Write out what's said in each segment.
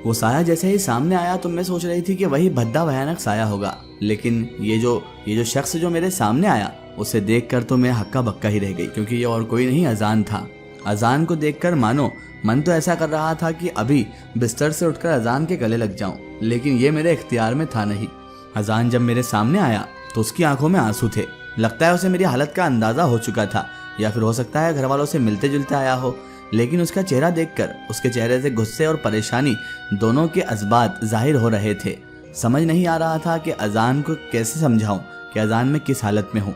वो साया जैसे ही सामने आया तो मैं सोच रही थी कि वही भद्दा भयानक साया होगा, लेकिन ये जो शख्स जो मेरे सामने आया उसे देखकर तो मैं हक्का बक्का ही रह गई, क्योंकि ये और कोई नहीं अजान था। अजान को देखकर मानो मन तो ऐसा कर रहा था कि अभी बिस्तर से उठकर अजान के गले लग जाऊं, लेकिन ये मेरे इख्तियार में था नहीं। अजान जब मेरे सामने आया तो उसकी आंखों में आंसू थे। लगता है उसे मेरी हालत का अंदाजा हो चुका था, या फिर हो सकता है घर वालों से मिलते जुलते आया हो, लेकिन उसका चेहरा देखकर उसके चेहरे से गुस्से और परेशानी दोनों के असबात जाहिर हो रहे थे। समझ नहीं आ रहा था कि अजान को कैसे समझाऊं कि अजान में किस हालत में हूँ।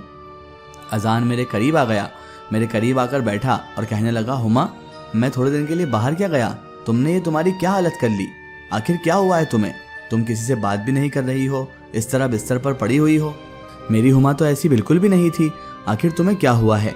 अजान मेरे करीब आ गया, मेरे करीब आकर बैठा और कहने लगा, हुमा मैं थोड़े दिन के लिए बाहर क्या गया, तुमने ये तुम्हारी क्या हालत कर ली, आखिर क्या हुआ है तुम्हें, तुम किसी से बात भी नहीं कर रही हो, इस तरह बिस्तर पर पड़ी हुई हो। मेरी हुमा तो ऐसी बिल्कुल भी नहीं थी, आखिर तुम्हें क्या हुआ है।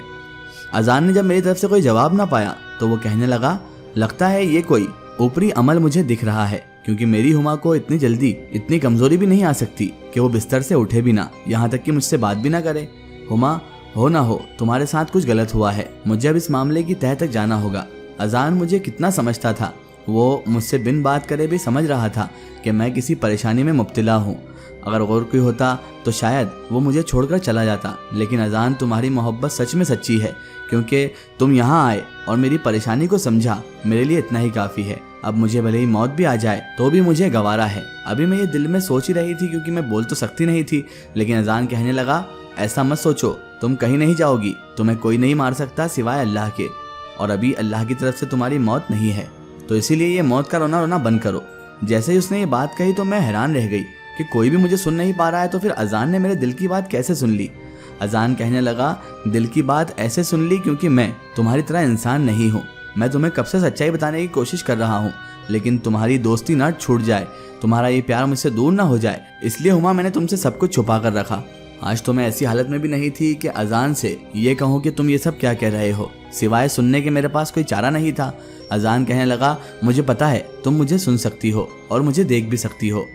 अजान ने जब मेरी तरफ से कोई जवाब ना पाया तो वो कहने लगा, लगता है ये कोई ऊपरी अमल मुझे दिख रहा है, क्योंकि मेरी हुमा को इतनी जल्दी इतनी कमजोरी भी नहीं आ सकती कि वो बिस्तर से उठे भी ना, यहाँ तक कि मुझसे बात भी ना करे। हुमा हो ना हो तुम्हारे साथ कुछ गलत हुआ है, मुझे अब इस मामले की तह तक जाना होगा। अजान मुझे कितना समझता था, वो मुझसे बिन बात करे भी समझ रहा था कि मैं किसी परेशानी में मुब्तला हूँ। अगर गौर कोई होता तो शायद वो मुझे छोड़कर चला जाता, लेकिन अजान तुम्हारी मोहब्बत सच में सच्ची है, क्योंकि तुम यहाँ आए और मेरी परेशानी को समझा, मेरे लिए इतना ही काफ़ी है। अब मुझे भले ही मौत भी आ जाए तो भी मुझे गवारा है। अभी मैं ये दिल में सोच ही रही थी, क्योंकि मैं बोल तो सकती नहीं थी, लेकिन अजान कहने लगा, ऐसा मत सोचो, तुम कहीं नहीं जाओगी, तुम्हें कोई नहीं मार सकता सिवाय अल्लाह के, और अभी अल्लाह की तरफ से तुम्हारी मौत नहीं है, तो इसीलिए ये मौत का रोना रोना बंद करो। जैसे ही उसने ये बात कही तो मैं हैरान रह गई कि कोई भी मुझे सुन नहीं पा रहा है, तो फिर अजान ने मेरे दिल की बात कैसे सुन ली। अजान कहने लगा, दिल की बात ऐसे सुन ली क्योंकि मैं तुम्हारी तरह इंसान नहीं हूँ। मैं तुम्हें कब से सच्चाई बताने की कोशिश कर रहा हूँ, लेकिन तुम्हारी दोस्ती ना छूट जाए, तुम्हारा ये प्यार मुझसे दूर ना हो जाए, इसलिए हुमा मैंने तुमसे सब कुछ छुपा कर रखा। आज तो मैं ऐसी हालत में भी नहीं थी कि अजान से ये कहूँ कि तुम ये सब क्या कह रहे हो, सिवाय सुनने के मेरे पास कोई चारा नहीं था। अजान कहने लगा, मुझे पता है तुम मुझे सुन सकती हो और मुझे देख भी सकती हो,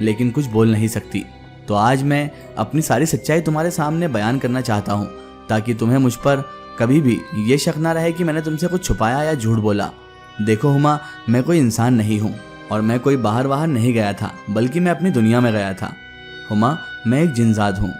लेकिन कुछ बोल नहीं सकती, तो आज मैं अपनी सारी सच्चाई तुम्हारे सामने बयान करना चाहता हूँ, ताकि तुम्हें मुझ पर कभी भी ये शक ना रहे कि मैंने तुमसे कुछ छुपाया या झूठ बोला। देखो हुमा, मैं कोई इंसान नहीं हूँ और मैं कोई बाहर नहीं गया था, बल्कि मैं अपनी दुनिया में गया था। हुमा, मैं एक जिनजाद हूँ।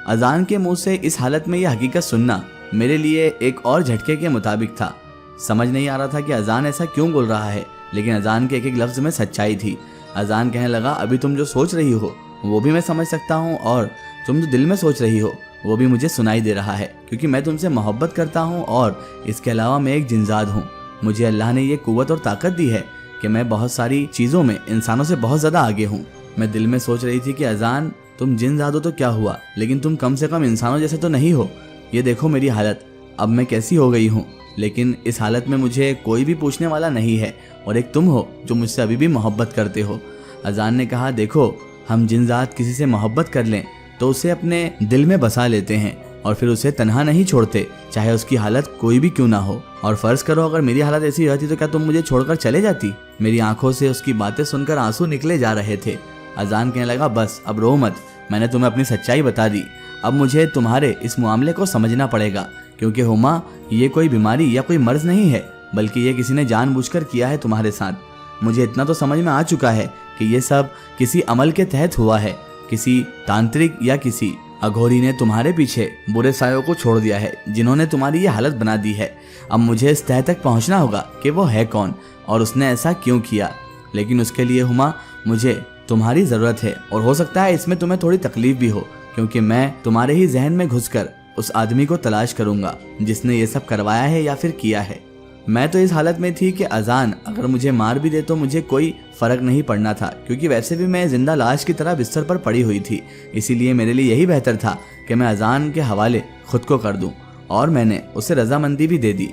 अजान के मुंह से इस हालत में यह हकीकत सुनना मेरे लिए एक और झटके के मुताबिक था। समझ नहीं आ रहा था कि अजान ऐसा क्यों बोल रहा है, लेकिन अजान के एक एक लफ्ज़ में सच्चाई थी। अजान कहने लगा, अभी तुम जो सोच रही हो वो भी मैं समझ सकता हूँ, और तुम जो दिल में सोच रही हो वो भी मुझे सुनाई दे रहा है, क्योंकि मैं तुमसे मोहब्बत करता हूँ और इसके अलावा मैं एक जिनजाद हूँ। मुझे अल्लाह ने ये कुव्वत और ताकत दी है कि मैं बहुत सारी चीज़ों में इंसानों से बहुत ज़्यादा आगे हूँ। मैं दिल में सोच रही थी कि अजान तुम जिनजाद हो तो क्या हुआ, लेकिन तुम कम से कम इंसानों जैसे तो नहीं हो। ये देखो मेरी हालत, अब मैं कैसी हो गई हूँ, लेकिन इस हालत में मुझे कोई भी पूछने वाला नहीं है, और एक तुम हो जो मुझसे अभी भी मोहब्बत करते हो। अजान ने कहा, देखो हम जिनजात किसी से मोहब्बत कर लें तो उसे अपने दिल में बसा लेते हैं और फिर उसे तन्हा नहीं छोड़ते, चाहे उसकी हालत कोई भी क्यों ना हो। और फर्ज करो अगर मेरी हालत ऐसी रहती तो क्या तुम मुझे छोड़कर चले जाती। मेरी आंखों से उसकी बातें सुनकर आंसू निकले जा रहे थे। अजान कहने लगा, बस अब रो मत, मैंने तुम्हें अपनी सच्चाई बता दी, अब मुझे तुम्हारे इस मामले को समझना पड़ेगा, क्योंकि हुमा ये कोई बीमारी या कोई मर्ज नहीं है, बल्कि ये किसी ने जानबूझकर किया है तुम्हारे साथ। मुझे इतना तो समझ में आ चुका है कि ये सब किसी अमल के तहत हुआ है, किसी तांत्रिक या किसी अघोरी ने तुम्हारे पीछे बुरे सायों को छोड़ दिया है, जिन्होंने तुम्हारी ये हालत बना दी है। अब मुझे इस तह तक पहुंचना होगा कि वो है कौन और उसने ऐसा क्यों किया, लेकिन उसके लिए हुमा मुझे तुम्हारी ज़रूरत है, और हो सकता है इसमें तुम्हें थोड़ी तकलीफ भी हो, क्योंकि मैं तुम्हारे ही जहन में घुसकर उस आदमी को तलाश करूंगा जिसने ये सब करवाया है या फिर किया है। मैं तो इस हालत में थी कि अजान अगर मुझे मार भी दे तो मुझे कोई फ़र्क नहीं पड़ना था, क्योंकि वैसे भी मैं जिंदा लाश की तरह बिस्तर पर पड़ी हुई थी। इसीलिए मेरे लिए यही बेहतर था कि मैं अजान के हवाले खुद को कर दूं, और मैंने उसे रजामंदी भी दे दी।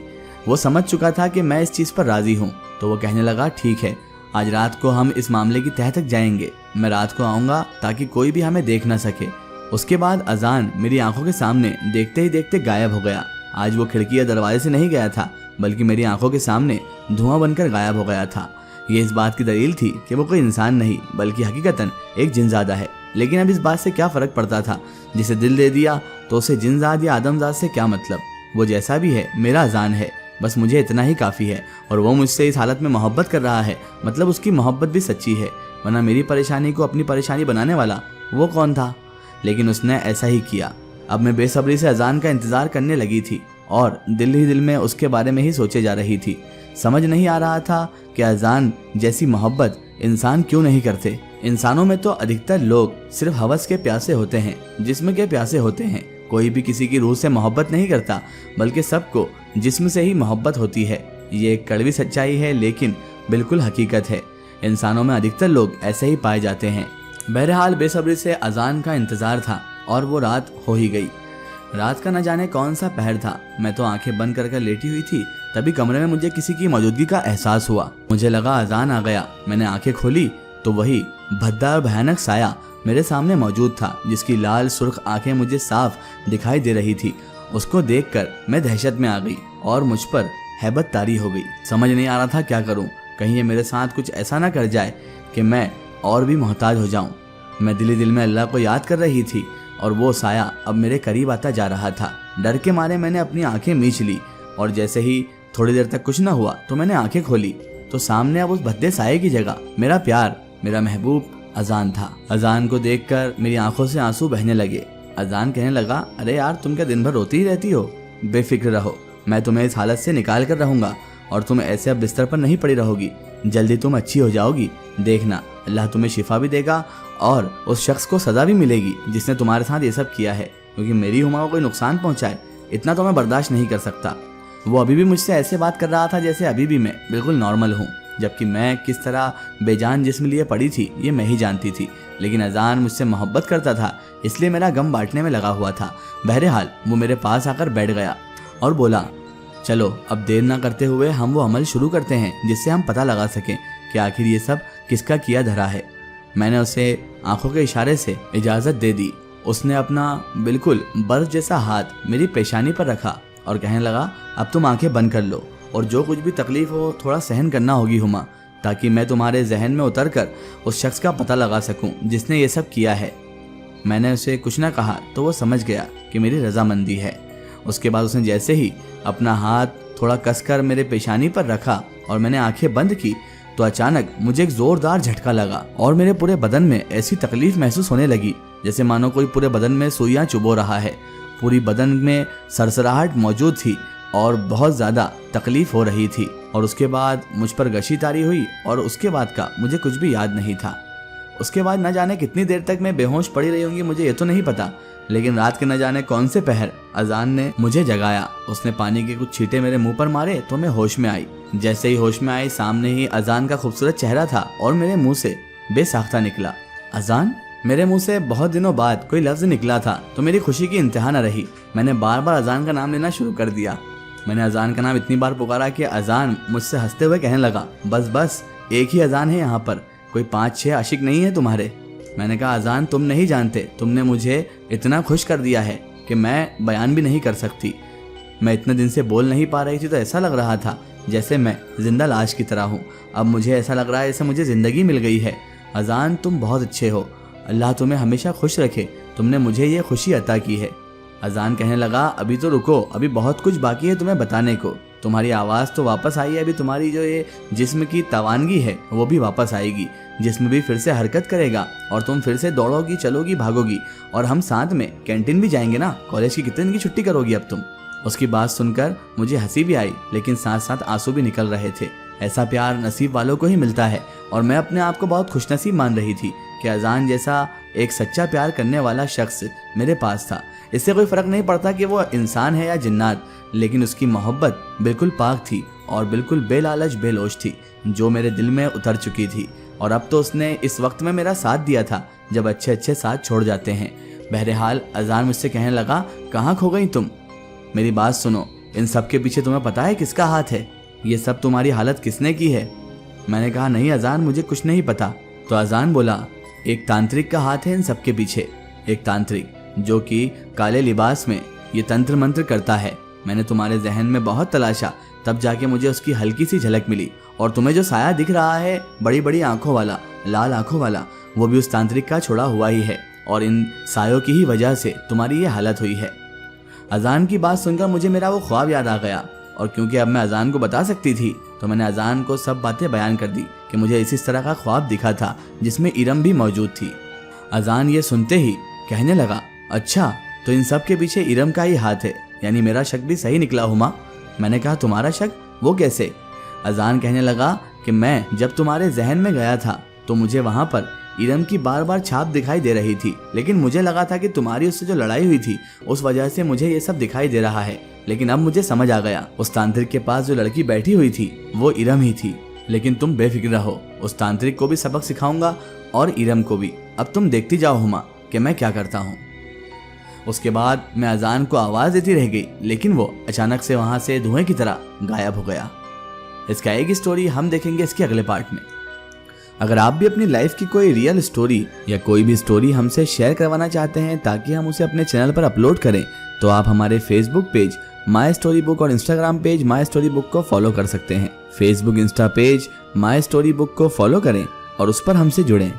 वो समझ चुका था कि मैं इस चीज़ पर राज़ी हूँ, तो वो कहने लगा, ठीक है, आज रात को हम इस मामले की तह तक जाएंगे। मैं रात को आऊँगा ताकि कोई भी हमें देख ना सके। उसके बाद अजान मेरी आंखों के सामने देखते ही देखते गायब हो गया। आज वो खिड़की या दरवाजे से नहीं गया था, बल्कि मेरी आंखों के सामने धुआं बनकर गायब हो गया था। ये इस बात की दलील थी कि वो कोई इंसान नहीं बल्कि हकीकतन एक जिनजादा है। लेकिन अब इस बात से क्या फ़र्क पड़ता था, जिसे दिल दे दिया तो उसे जिनजाद या आदमजाद से क्या मतलब। वो जैसा भी है मेरा अजान है, बस मुझे इतना ही काफ़ी है। और वो मुझसे इस हालत में मोहब्बत कर रहा है, मतलब उसकी मोहब्बत भी सच्ची है, वरना मेरी परेशानी को अपनी परेशानी बनाने वाला वो कौन था। लेकिन उसने ऐसा ही किया। अब मैं बेसब्री से अजान का इंतज़ार करने लगी थी और दिल ही दिल में उसके बारे में ही सोचे जा रही थी। समझ नहीं आ रहा था कि अजान जैसी मोहब्बत इंसान क्यों नहीं करते। इंसानों में तो अधिकतर लोग सिर्फ हवस के प्यासे होते हैं, जिस्म के प्यासे होते हैं। कोई भी किसी की रूह से मोहब्बत नहीं करता, बल्कि सबको जिस्म से ही मोहब्बत होती है। ये एक कड़वी सच्चाई है, लेकिन बिल्कुल हकीकत है। इंसानों में अधिकतर लोग ऐसे ही पाए जाते हैं। बहरहाल बेसब्री से अजान का इंतज़ार था और वो रात हो ही गई। रात का न जाने कौन सा पहर था। मैं तो आंखें बंद कर लेटी हुई थी, तभी कमरे में मुझे किसी की मौजूदगी का एहसास हुआ। मुझे लगा अजान आ गया। मैंने आंखें खोली तो वही भद्दा और भयानक साया मेरे सामने मौजूद था, जिसकी लाल सुर्ख आंखें मुझे साफ दिखाई दे रही थी। उसको देखकर मैं दहशत में आ गई और मुझ पर हैबत तारी हो गई। समझ नहीं आ रहा था क्या करूं। कहीं ये मेरे साथ कुछ ऐसा ना कर जाए कि मैं और भी मोहताज हो जाऊं। मैं दिल ही दिल में अल्लाह को याद कर रही थी और वो साया अब मेरे करीब आता जा रहा था। डर के मारे मैंने अपनी आंखें मीच ली और जैसे ही थोड़ी देर तक कुछ न हुआ तो मैंने आंखें खोली तो सामने अब उस भद्दे साये की जगह मेरा प्यार, मेरा महबूब अजान था। अजान को देखकर मेरी आंखों से आंसू बहने लगे। अजान कहने लगा, अरे यार तुम क्या दिन भर रोती ही रहती हो? बेफिक्र रहो, मैं तुम्हें इस हालत से निकाल कर रहूंगा और तुम ऐसे अब बिस्तर पर नहीं पड़ी रहोगी। जल्दी तुम अच्छी हो जाओगी। देखना अल्लाह तुम्हें शिफा भी देगा और उस शख्स को सजा भी मिलेगी जिसने तुम्हारे साथ ये सब किया है, क्योंकि मेरी हुमा को कोई नुकसान पहुंचाए इतना तो मैं बर्दाश्त नहीं कर सकता। वो अभी भी मुझसे ऐसे बात कर रहा था जैसे अभी भी मैं बिल्कुल नॉर्मल हूँ, जबकि मैं किस तरह बेजान जिस्म लिए पड़ी थी ये मैं ही जानती थी। लेकिन अजान मुझसे मोहब्बत करता था, इसलिए मेरा गम बांटने में लगा हुआ था। बहरहाल वो मेरे पास आकर बैठ गया और बोला, चलो अब देर ना करते हुए हम वो अमल शुरू करते हैं जिससे हम पता लगा सकें कि आखिर ये सब किसका किया धरा है। मैंने उसे आंखों के इशारे से इजाज़त दे दी। उसने अपना बिल्कुल बर्फ जैसा हाथ मेरी पेशानी पर रखा और कहने लगा, अब तुम आंखें बंद कर लो और जो कुछ भी तकलीफ हो थोड़ा सहन करना होगी हुमा, ताकि मैं तुम्हारे जहन में उतर कर उस शख्स का पता लगा सकूं जिसने ये सब किया है। मैंने उसे कुछ ना कहा तो वो समझ गया कि मेरी रजामंदी है। उसके बाद उसने जैसे ही अपना हाथ थोड़ा कसकर मेरे पेशानी पर रखा और मैंने आंखें बंद की तो अचानक मुझे एक जोरदार झटका लगा और मेरे पूरे बदन में ऐसी तकलीफ महसूस होने लगी जैसे मानो कोई पूरे बदन में सुइयां चुभो रहा है। पूरी बदन में सरसराहट मौजूद थी और बहुत ज़्यादा तकलीफ हो रही थी। और उसके बाद मुझ पर गशी तारी हुई और उसके बाद का मुझे कुछ भी याद नहीं था। उसके बाद न जाने कितनी देर तक मैं बेहोश पड़ी रही होंगी, मुझे ये तो नहीं पता, लेकिन रात के न जाने कौन से पहर अजान ने मुझे जगाया। उसने पानी के कुछ छींटे मेरे मुंह पर मारे तो मैं होश में आई। जैसे ही होश में आई सामने ही अजान का खूबसूरत चेहरा था और मेरे मुंह से बेसाख्ता निकला, अजान। मेरे मुंह से बहुत दिनों बाद कोई लफ्ज निकला था तो मेरी खुशी की इंतहा न रही। मैंने बार बार अजान का नाम लेना शुरू कर दिया। मैंने अजान का नाम इतनी बार पुकारा कि अजान मुझसे हंसते हुए कहने लगा, बस बस एक ही अजान है यहाँ पर, कोई 5-6 आशिक नहीं है तुम्हारे। मैंने कहा, अजान तुम नहीं जानते, तुमने मुझे इतना खुश कर दिया है कि मैं बयान भी नहीं कर सकती। मैं इतने दिन से बोल नहीं पा रही थी तो ऐसा लग रहा था जैसे मैं जिंदा लाश की तरह हूँ। अब मुझे ऐसा लग रहा है जैसे मुझे ज़िंदगी मिल गई है। अजान तुम बहुत अच्छे हो, अल्लाह तुम्हें हमेशा खुश रखे, तुमने मुझे ये खुशी अता की है। अजान कहने लगा, अभी तो रुको, अभी बहुत कुछ बाकी है तुम्हें बताने को। तुम्हारी आवाज़ तो वापस आई है, अभी तुम्हारी जो ये जिस्म की तवानगी है वो भी वापस आएगी। जिस्म भी फिर से हरकत करेगा और तुम फिर से दौड़ोगी, चलोगी, भागोगी और हम साथ में कैंटीन भी जाएंगे ना। कॉलेज की कितने दिन की छुट्टी करोगी अब तुम? उसकी बात सुनकर मुझे हंसी भी आई, लेकिन साथ साथ आंसू भी निकल रहे थे। ऐसा प्यार नसीब वालों को ही मिलता है और मैं अपने आप को बहुत खुशनसीब मान रही थी कि अजान जैसा एक सच्चा प्यार करने वाला शख्स मेरे पास था। इससे कोई फ़र्क नहीं पड़ता कि वो इंसान है या जिन्नात, लेकिन उसकी मोहब्बत बिल्कुल पाक थी और बिल्कुल बेलालच बेलोश थी, जो मेरे दिल में उतर चुकी थी। और अब तो उसने इस वक्त में मेरा साथ दिया था जब अच्छे अच्छे साथ छोड़ जाते हैं। बहरहाल अजान मुझसे कहने लगा, कहाँ खो गई तुम? मेरी बात सुनो, इन सब के पीछे तुम्हें पता है किसका हाथ है? ये सब तुम्हारी हालत किसने की है? मैंने कहा, नहीं अजान, मुझे कुछ नहीं पता। तो अजान बोला, एक तांत्रिक का हाथ है इन सब के पीछे। एक तांत्रिक जो कि काले लिबास में ये तंत्र मंत्र करता है। मैंने तुम्हारे जहन में बहुत तलाशा, तब जाके मुझे उसकी हल्की सी झलक मिली। और तुम्हें जो साया दिख रहा है, बड़ी बड़ी आंखों वाला, लाल आंखों वाला, वो भी उस तांत्रिक का छोड़ा हुआ ही है और इन सायों की ही वजह से तुम्हारी ये हालत हुई है। अजान की बात सुनकर मुझे मेरा वो ख्वाब याद आ गया और क्योंकि अब मैं अजान को बता सकती थी तो मैंने अजान को सब बातें बयान कर दी कि मुझे इसी तरह का ख्वाब दिखा था जिसमें इरम भी मौजूद थी। अजान ये सुनते ही कहने लगा, अच्छा तो इन सब के पीछे इरम का ही हाथ है, यानी मेरा शक भी सही निकला हुमा। मैंने कहा, तुम्हारा शक, वो कैसे? अजान कहने लगा कि मैं जब तुम्हारे जहन में गया था तो मुझे वहां पर इरम की बार बार छाप दिखाई दे रही थी, लेकिन मुझे लगा था कि तुम्हारी उससे जो लड़ाई हुई थी उस वजह से मुझे ये सब दिखाई दे रहा है। लेकिन अब मुझे समझ आ गया, उस तांत्रिक के पास जो लड़की बैठी हुई थी वो इरम ही थी। लेकिन तुम बेफिक्र रहो, उस तांत्रिक को भी सबक सिखाऊंगा और इरम को भी। अब तुम देखती जाओ हुमा कि मैं क्या करता हूँ। उसके बाद मैं अजान को आवाज देती रह गई, लेकिन वो अचानक से वहां से धुएं की तरह गायब हो गया। इसका एक स्टोरी हम देखेंगे इसके अगले पार्ट में। अगर आप भी अपनी लाइफ की कोई रियल स्टोरी या कोई भी स्टोरी हमसे शेयर करवाना चाहते हैं ताकि हम उसे अपने चैनल पर अपलोड करें, तो आप हमारे Facebook page my story book और Instagram page my story book को फॉलो कर सकते हैं। Facebook insta page my story book को फॉलो करें और उस पर हमसे जुड़ें।